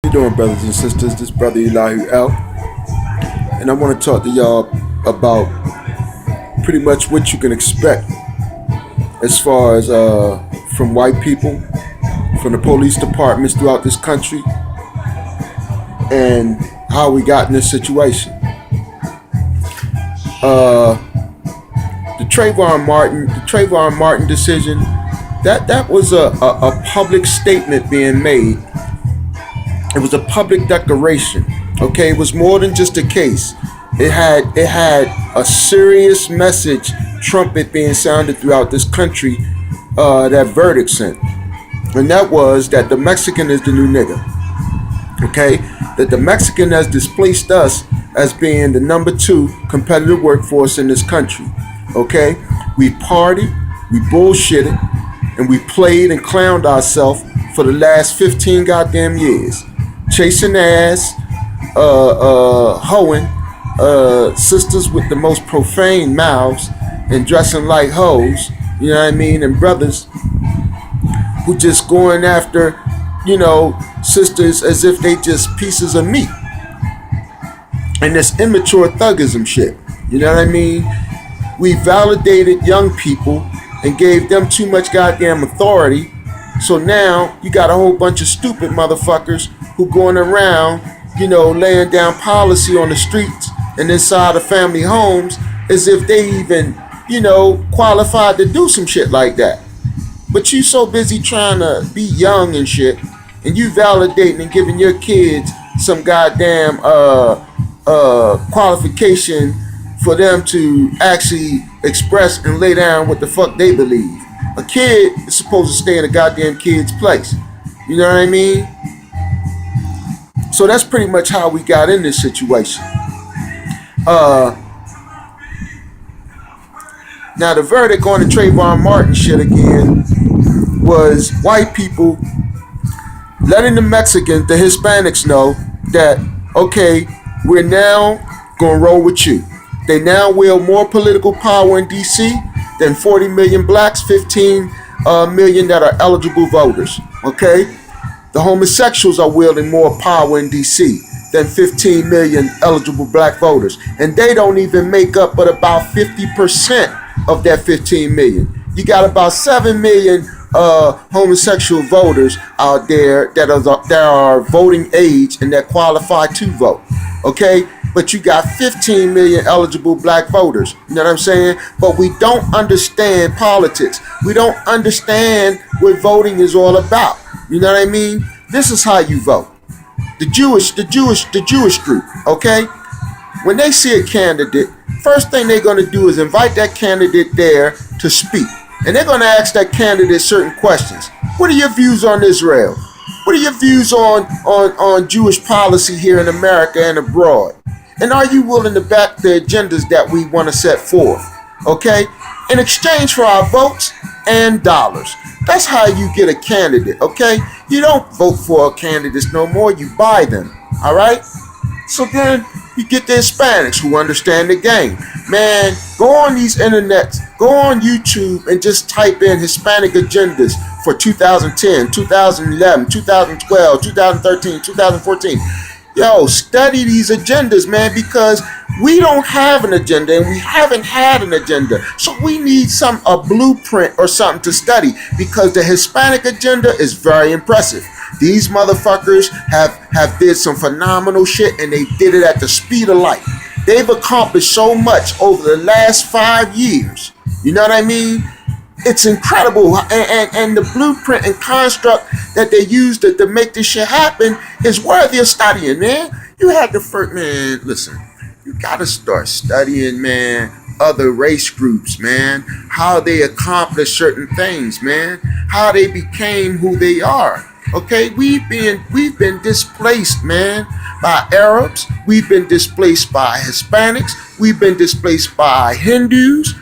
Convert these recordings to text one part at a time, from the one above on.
How you doing, brothers and sisters? This brother Elihu L, and I want to talk to y'all about pretty much what you can expect as far as from white people, from the police departments throughout this country, and how we got in this situation. The Trayvon Martin decision, that was a public statement being made. It was a public declaration. Okay, it was more than just a case. It had a serious message trumpet being sounded throughout this country. That verdict sent, and that was that the Mexican is the new nigga. Okay, that the Mexican has displaced us as being the number 2 competitive workforce in this country. Okay, we partied, we bullshitted, and we played and clowned ourselves for the last 15 goddamn years, chasing ass, hoeing sisters with the most profane mouths and dressing like hoes, you know what I mean, and brothers who just going after, sisters as if they just pieces of meat. And this immature thuggism shit, you know what I mean? We validated young people and gave them too much goddamn authority. So now you got a whole bunch of stupid motherfuckers who going around, laying down policy on the streets and inside of family homes as if they even, qualified to do some shit like that. But you so busy trying to be young and shit, and you validating and giving your kids some goddamn qualification for them to actually express and lay down what the fuck they believe. A kid is supposed to stay in a goddamn kid's place. You know what I mean? So that's pretty much how we got in this situation. Now the verdict on the Trayvon Martin shit again was white people letting the Mexicans, the Hispanics know that, okay, we're now gonna roll with you. They now wield more political power in DC than 40 million blacks, 15 million that are eligible voters, okay? The homosexuals are wielding more power in DC than 15 million eligible black voters. And they don't even make up but about 50% of that 15 million. You got about 7 million homosexual voters out there that are voting age and that qualify to vote, okay? But you got 15 million eligible black voters, you know what I'm saying? But we don't understand politics. We don't understand what voting is all about, you know what I mean? This is how you vote. The Jewish group, okay? When they see a candidate, first thing they're going to do is invite that candidate there to speak. And they're going to ask that candidate certain questions. What are your views on Israel? What are your views on Jewish policy here in America and abroad? And are you willing to back the agendas that we want to set forth? Okay? In exchange for our votes and dollars. That's how you get a candidate, okay? You don't vote for candidates no more, you buy them, all right? So then you get the Hispanics who understand the game. Man, go on these internets, go on YouTube and just type in Hispanic agendas for 2010, 2011, 2012, 2013, 2014. Yo, study these agendas, man, because we don't have an agenda and we haven't had an agenda. So we need a blueprint or something to study because the Hispanic agenda is very impressive. These motherfuckers have did some phenomenal shit and they did it at the speed of light. They've accomplished so much over the last 5 years. You know what I mean? It's incredible. And the blueprint and construct that they used to make this shit happen is worthy of studying, man. You had to first, man, listen, you gotta start studying, man, other race groups, man, how they accomplished certain things, man, how they became who they are. Okay, we've been displaced, man, by Arabs. We've been displaced by Hispanics. We've been displaced by Hindus.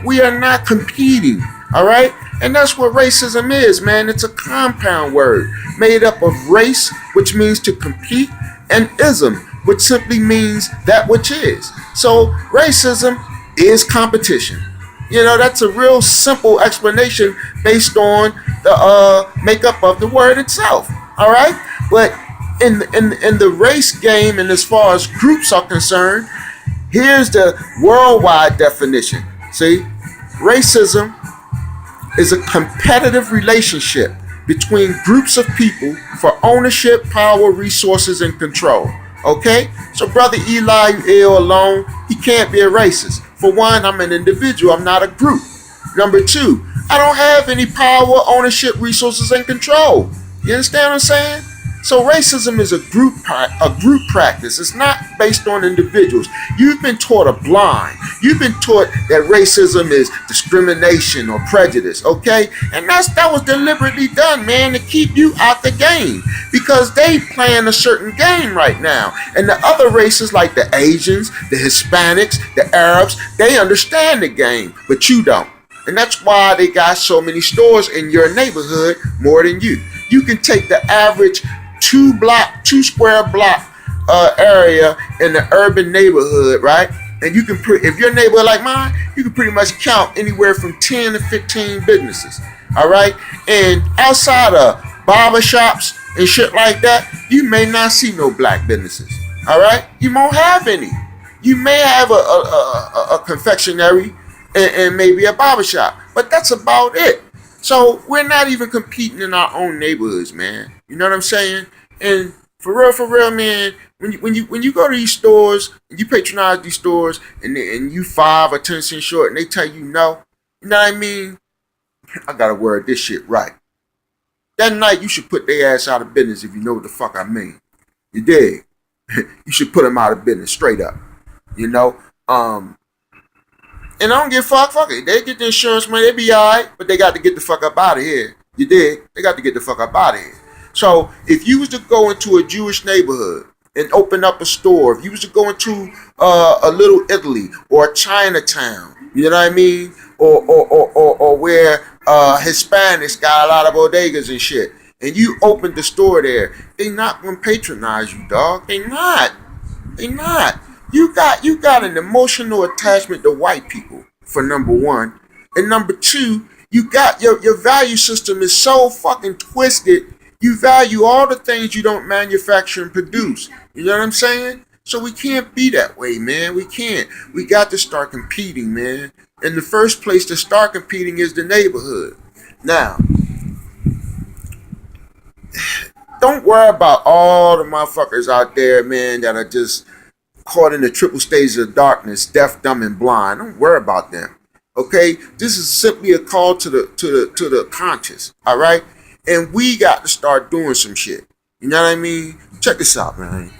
We are not competing, all right? And that's what racism is, man. It's a compound word made up of race, which means to compete, and ism, which simply means that which is. So racism is competition. That's a real simple explanation based on the makeup of the word itself, all right? But in the race game, and as far as groups are concerned, here's the worldwide definition. See, racism is a competitive relationship between groups of people for ownership, power, resources, and control. Okay? So brother Eli ill alone, he can't be a racist. For one, I'm an individual, I'm not a group. Number two, I don't have any power, ownership, resources, and control. You understand what I'm saying? So racism is a group practice. It's not based on individuals. You've been taught a blind. You've been taught that racism is discrimination or prejudice, okay? And that was deliberately done, man, to keep you out the game because they playing a certain game right now. And the other races like the Asians, the Hispanics, the Arabs, they understand the game, but you don't. And that's why they got so many stores in your neighborhood more than you. You can take the average two square block area in the urban neighborhood, right? And you can if your neighborhood like mine, you can pretty much count anywhere from 10 to 15 businesses. All right. And outside of barber shops and shit like that, you may not see no black businesses. All right. You won't have any. You may have a confectionery and maybe a barber shop, but that's about it. So we're not even competing in our own neighborhoods, man. You know what I'm saying? And for real, man, when you go to these stores and you patronize these stores and you 5 or 10 cents short and they tell you no, you know what I mean? I gotta word this shit right. That night you should put their ass out of business if you know what the fuck I mean. You dig? You should put them out of business straight up. You know? And I don't give fuck it. They get the insurance money, they be alright, but they got to get the fuck up out of here. You dig? They got to get the fuck up out of here. So if you was to go into a Jewish neighborhood and open up a store, if you was to go into a Little Italy or a Chinatown, you know what I mean? Or where Hispanics got a lot of bodegas and shit, and you opened the store there, they not gonna patronize you, dog. They not. You got an emotional attachment to white people, for number one. And number two, you got your value system is so fucking twisted. You value all the things you don't manufacture and produce. You know what I'm saying? So we can't be that way, man. We can't. We got to start competing, man. And the first place to start competing is the neighborhood. Now, don't worry about all the motherfuckers out there, man, that are just caught in the triple stages of darkness, deaf, dumb, and blind. Don't worry about them. Okay? This is simply a call to the conscious. All right? And we got to start doing some shit. You know what I mean? Check this out, man.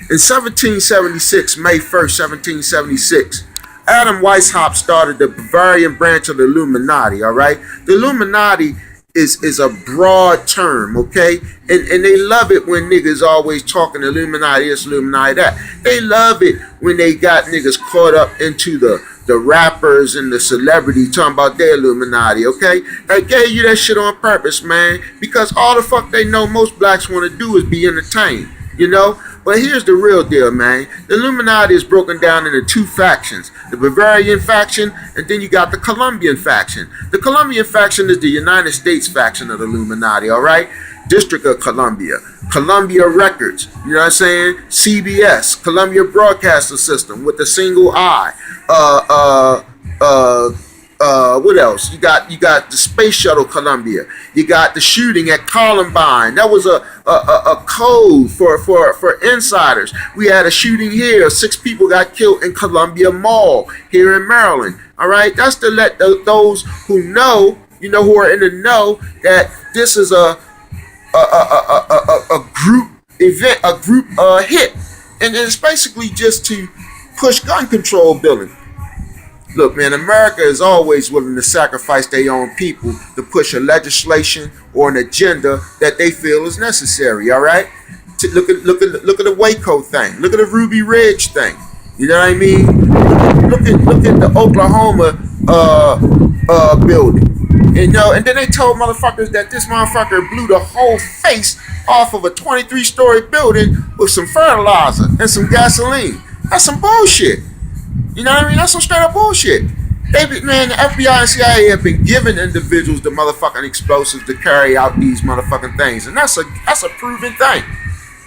In 1776, May 1st, 1776, Adam Weishaupt started the Bavarian branch of the Illuminati, all right? The Illuminati is a broad term, okay? And they love it when niggas always talking Illuminati this, Illuminati that. They love it when they got niggas caught up into the rappers and the celebrity talking about their Illuminati, okay? They gave you that shit on purpose, man, because all the fuck they know most blacks want to do is be entertained, you know? But here's the real deal, man. The Illuminati is broken down into 2 factions. The Bavarian faction, and then you got the Colombian faction. The Colombian faction is the United States faction of the Illuminati, all right? District of Columbia, Columbia Records, you know what I'm saying? CBS, Columbia Broadcasting System with the single I. What else? You got the Space Shuttle Columbia. You got the shooting at Columbine. That was a code for insiders. We had a shooting here. 6 people got killed in Columbia Mall here in Maryland. All right, that's to let those who know, you know, who are in the know, that this is a group event, a group hit, and it's basically just to push gun control billing. Look, man, America is always willing to sacrifice their own people to push a legislation or an agenda that they feel is necessary. All right, look at the Waco thing. Look at the Ruby Ridge thing. You know what I mean? Look at the Oklahoma building. And, and then they told motherfuckers that this motherfucker blew the whole face off of a 23-story building with some fertilizer and some gasoline. That's some bullshit. You know what I mean? That's some straight up bullshit. Man, the FBI and CIA have been giving individuals the motherfucking explosives to carry out these motherfucking things. And that's a proven thing.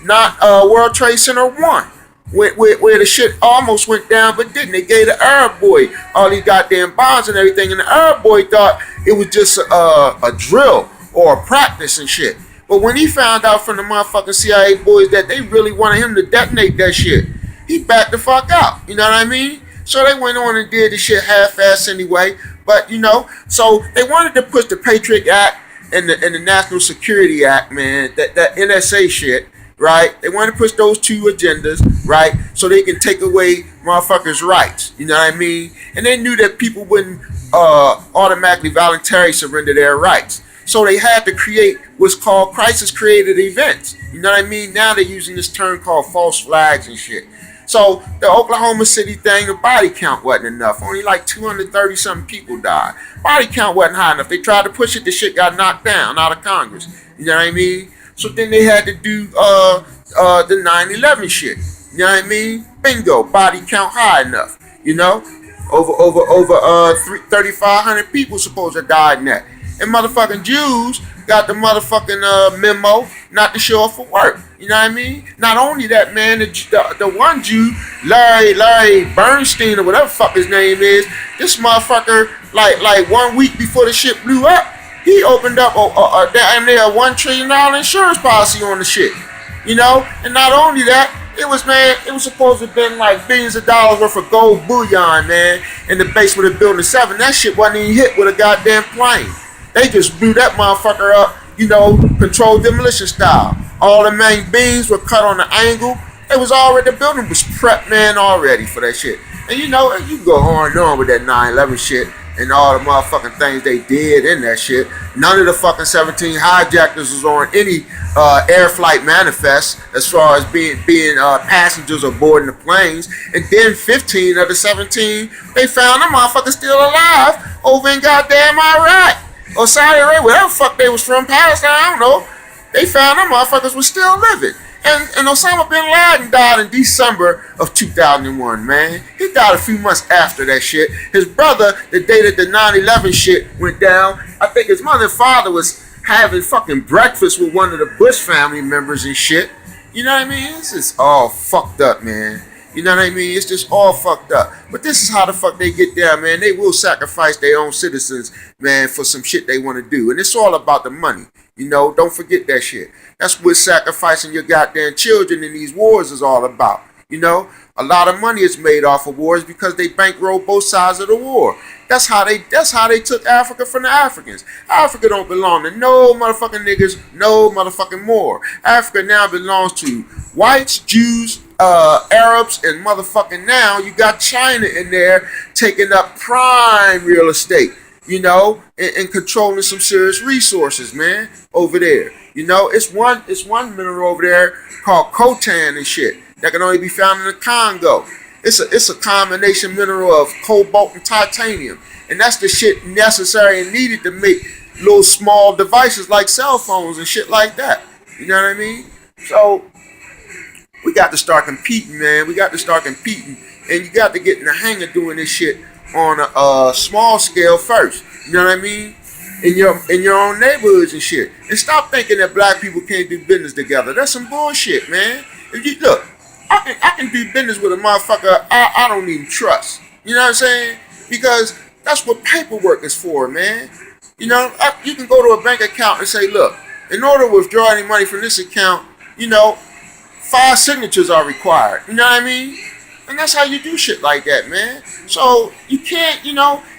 not World Trade Center 1. Where the shit almost went down, but didn't. They gave the Arab boy all these goddamn bombs and everything, and the Arab boy thought it was just a drill or a practice and shit. But when he found out from the motherfucking CIA boys that they really wanted him to detonate that shit, he backed the fuck out. You know what I mean? So they went on and did the shit half-ass anyway. But, so they wanted to push the Patriot Act and the National Security Act, man, that NSA shit, right? They want to push those two agendas, right? So they can take away motherfuckers' rights. You know what I mean? And they knew that people wouldn't automatically voluntarily surrender their rights. So they had to create what's called crisis-created events. You know what I mean? Now they're using this term called false flags and shit. So the Oklahoma City thing, the body count wasn't enough. Only like 230-something people died. Body count wasn't high enough. They tried to push it. The shit got knocked down out of Congress. You know what I mean? So then they had to do the 9/11 shit. You know what I mean? Bingo, body count high enough. Over 3,500 people supposed to die in that. And motherfucking Jews got the motherfucking memo not to show up for work. You know what I mean? Not only that, man, the one Jew, Larry Bernstein or whatever the fuck his name is, this motherfucker, like 1 week before the shit blew up, he opened up a damn near $1 trillion insurance policy on the shit. And not only that, it was supposed to have been like billions of dollars worth of gold bullion, man, in the basement of Building 7. That shit wasn't even hit with a goddamn plane. They just blew that motherfucker up, controlled demolition style. All the main beams were cut on the angle. The building was prepped, man, already for that shit. And you go on and on with that 9/11 shit and all the motherfucking things they did in that shit. None of the fucking 17 hijackers was on any air flight manifest as far as being passengers aboard the planes. And then 15 of the 17, they found them motherfuckers still alive over in goddamn Iraq. Or Saudi Arabia, wherever the fuck they was from, Palestine, I don't know. They found them motherfuckers was still living. And Osama bin Laden died in December of 2001, man. He died a few months after that shit. His brother, the day that the 9/11 shit went down, I think his mother and father was having fucking breakfast with one of the Bush family members and shit. You know what I mean? It's just all fucked up, man. You know what I mean? It's just all fucked up. But this is how the fuck they get there, man. They will sacrifice their own citizens, man, for some shit they want to do. And it's all about the money. Don't forget that shit. That's what sacrificing your goddamn children in these wars is all about. A lot of money is made off of wars because they bankroll both sides of the war. That's how they took Africa from the Africans. Africa don't belong to no motherfucking niggas, no motherfucking more. Africa now belongs to whites, Jews, Arabs, and motherfucking now you got China in there taking up prime real estate, and controlling some serious resources, man, over there. It's one mineral over there called coltan and shit that can only be found in the Congo. It's a combination mineral of cobalt and titanium, and that's the shit necessary and needed to make little small devices like cell phones and shit like that. You know what I mean? So we got to start competing, man. We got to start competing, and you got to get in the hang of doing this shit on a small scale first. You know what I mean? In your own neighborhoods and shit. And stop thinking that black people can't do business together. That's some bullshit, man. If you look, I can do business with a motherfucker I don't even trust. You know what I'm saying? Because that's what paperwork is for, man. You can go to a bank account and say, look, in order to withdraw any money from this account, 5 signatures are required. You know what I mean? And that's how you do shit like that, man. So you can't,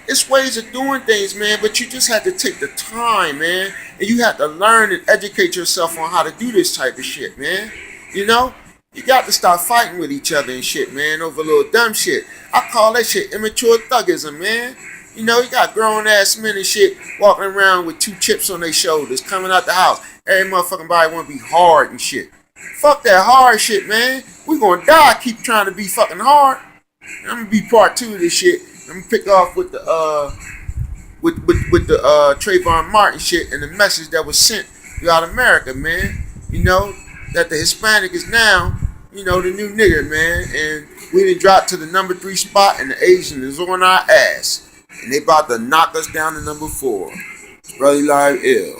it's ways of doing things, man, but you just have to take the time, man. And you have to learn and educate yourself on how to do this type of shit, man. You got to stop fighting with each other and shit, man, over little dumb shit. I call that shit immature thuggism, man. You got grown ass men and shit walking around with 2 chips on their shoulders, coming out the house. Every motherfucking body want to be hard and shit. Fuck that hard shit, man. We gonna die. Keep trying to be fucking hard. I'm gonna be part 2 of this shit. I'm gonna pick off with the Trayvon Martin shit and the message that was sent throughout America, man. That the Hispanic is now, the new nigger, man. And we done dropped to the number 3 spot, and the Asian is on our ass. And they about to knock us down to number 4. It's Brother Live Ill.